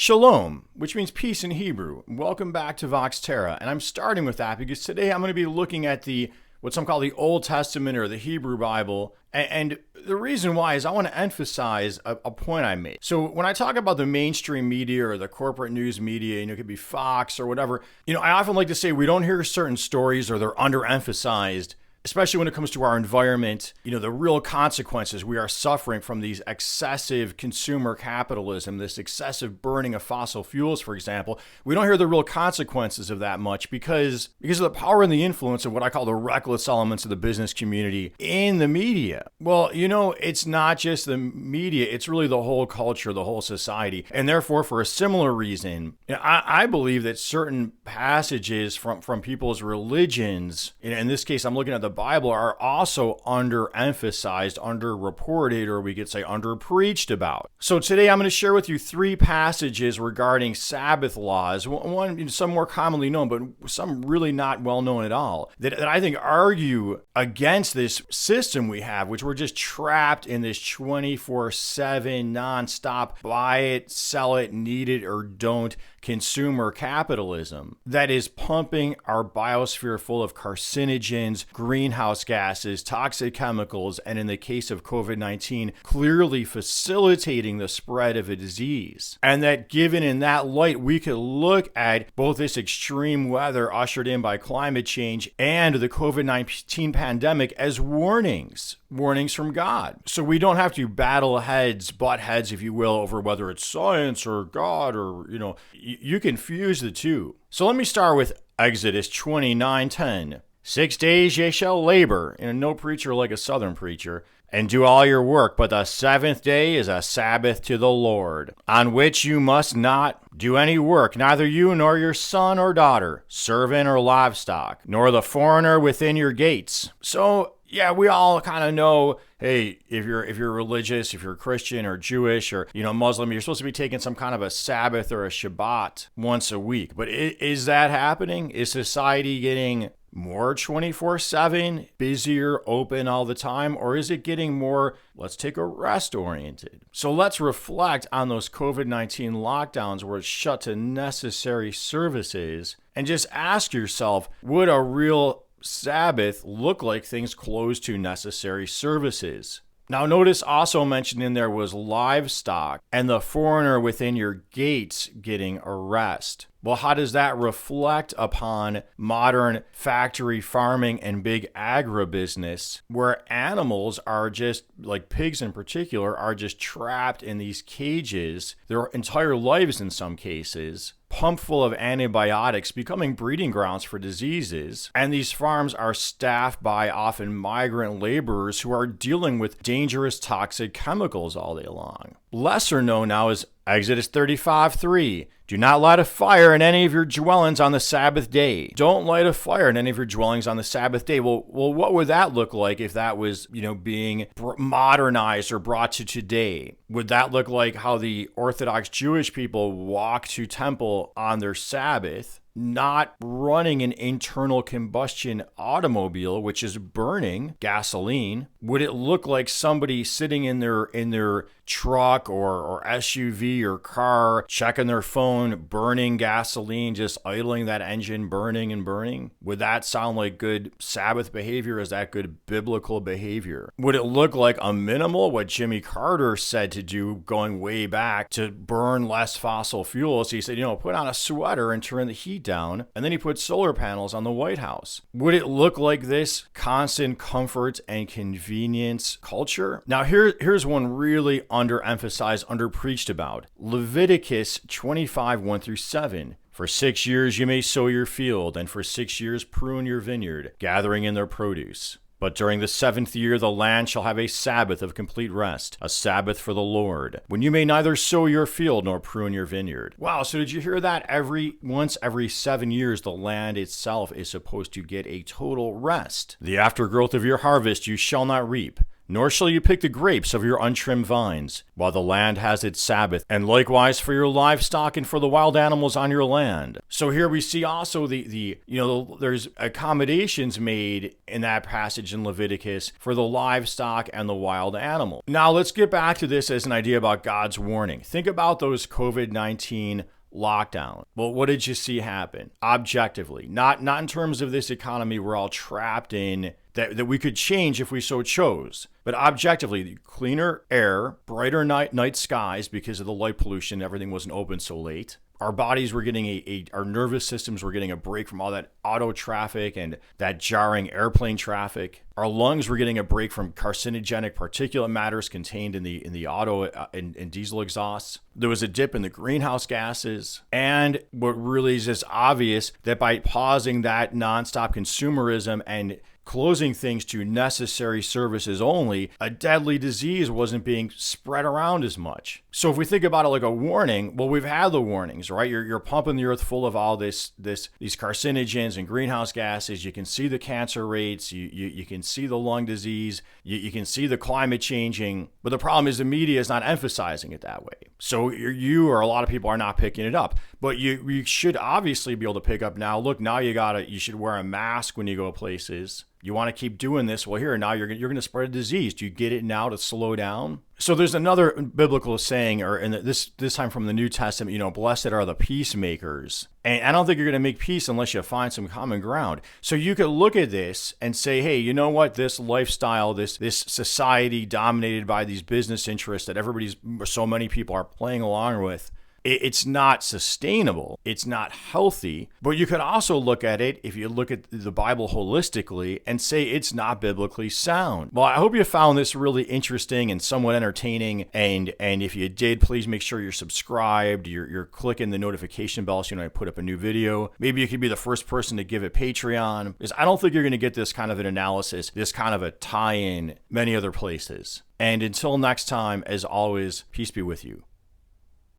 Shalom, which means peace in Hebrew. Welcome back to Vox Terra. And I'm starting with that because today I'm going to be looking at what some call the Old Testament or the Hebrew Bible. And the reason why is I want to emphasize a point I made. So when I talk about the mainstream media or the corporate news media, it could be Fox or whatever, I often like to say we don't hear certain stories or they're underemphasized, especially when it comes to our environment, the real consequences we are suffering from these excessive consumer capitalism, this excessive burning of fossil fuels, for example. We don't hear the real consequences of that much because of the power and the influence of what I call the reckless elements of the business community in the media. Well, it's not just the media, it's really the whole culture, the whole society. And therefore, for a similar reason, I believe that certain passages from people's religions, in this case, I'm looking at the Bible, are also underemphasized, underreported, or we could say underpreached about. So today I'm going to share with you 3 passages regarding Sabbath laws, one some more commonly known, but some really not well known at all, that I think argue against this system we have, which we're just trapped in this 24/7 nonstop buy it, sell it, need it or don't consumer capitalism that is pumping our biosphere full of carcinogens, greenhouse gases, toxic chemicals, and in the case of COVID-19, clearly facilitating the spread of a disease. And that given in that light, we could look at both this extreme weather ushered in by climate change and the COVID-19 pandemic as warnings from God. So we don't have to butt heads, if you will, over whether it's science or God or, you can fuse the two. So let me start with Exodus 29:10. 6 days ye shall labor, and no preacher like a southern preacher, and do all your work, but the 7th day is a Sabbath to the Lord, on which you must not do any work, neither you nor your son or daughter, servant or livestock, nor the foreigner within your gates. So yeah, we all kind of know, hey, if you're religious, if you're Christian or Jewish or, Muslim, you're supposed to be taking some kind of a Sabbath or a Shabbat once a week. But is that happening? Is society getting more 24/7, busier, open all the time? Or is it getting more, let's take a rest oriented? So let's reflect on those COVID-19 lockdowns where it's shut to necessary services and just ask yourself, would a real Sabbath look like things closed to necessary services? Now, notice also mentioned in there was livestock and the foreigner within your gates getting a rest. Well, how does that reflect upon modern factory farming and big agribusiness where animals are just, like pigs in particular, are just trapped in these cages their entire lives in some cases, pumped full of antibiotics, becoming breeding grounds for diseases. And these farms are staffed by often migrant laborers who are dealing with dangerous toxic chemicals all day long. Lesser known now is Exodus 35:3. Do not light a fire in any of your dwellings on the Sabbath day. Don't light a fire in any of your dwellings on the Sabbath day. Well, what would that look like if that was, being modernized or brought to today? Would that look like how the Orthodox Jewish people walk to temple on their Sabbath, not running an internal combustion automobile, which is burning gasoline? Would it look like somebody sitting in their truck or SUV or car, checking their phone, burning gasoline, just idling that engine, burning and burning? Would that sound like good Sabbath behavior? Is that good biblical behavior? Would it look like a minimal, what Jimmy Carter said to do going way back, to burn less fossil fuels? He said, put on a sweater and turn the heat down, and then he put solar panels on the White House. Would it look like this constant comfort and convenience culture? Now here's one really underemphasized, underpreached about. Leviticus 25:1-7. For 6 years you may sow your field, and for 6 years prune your vineyard, gathering in their produce. But during the 7th year the land shall have a Sabbath of complete rest, a Sabbath for the Lord, when you may neither sow your field nor prune your vineyard. Wow, so did you hear that? Once every 7 years the land itself is supposed to get a total rest. The aftergrowth of your harvest you shall not reap, nor shall you pick the grapes of your untrimmed vines, while the land has its Sabbath, and likewise for your livestock and for the wild animals on your land. So here we see also there's accommodations made in that passage in Leviticus for the livestock and the wild animal. Now let's get back to this as an idea about God's warning. Think about those COVID-19 lockdown. Well, what did you see happen? Objectively, not in terms of this economy we're all trapped in that we could change if we so chose, but objectively, cleaner air, brighter night skies because of the light pollution, everything wasn't open so late. Our bodies were getting our nervous systems were getting a break from all that auto traffic and that jarring airplane traffic. Our lungs were getting a break from carcinogenic particulate matters contained in the auto and diesel exhausts. There was a dip in the greenhouse gases. And what really is just obvious that by pausing that nonstop consumerism and closing things to necessary services only, a deadly disease wasn't being spread around as much. So if we think about it like a warning, well, we've had the warnings, right? You're pumping the earth full of all these carcinogens and greenhouse gases. You can see the cancer rates. You can see the lung disease. You can see the climate changing. But the problem is the media is not emphasizing it that way. So you or a lot of people are not picking it up. But you should obviously be able to pick up now. Look, now you should wear a mask when you go places. You want to keep doing this? Well, here, now you're going to spread a disease. Do you get it now to slow down? So there's another biblical saying, this time from the New Testament, blessed are the peacemakers. And I don't think you're going to make peace unless you find some common ground. So you could look at this and say, hey, you know what? This lifestyle, this society dominated by these business interests that so many people are playing along with, it's not sustainable. It's not healthy. But you could also look at it, if you look at the Bible holistically, and say it's not biblically sound. Well, I hope you found this really interesting and somewhat entertaining. And if you did, please make sure you're subscribed. You're clicking the notification bell so you know I put up a new video. Maybe you could be the first person to give it Patreon, because I don't think you're going to get this kind of an analysis, this kind of a tie-in many other places. And until next time, as always, peace be with you.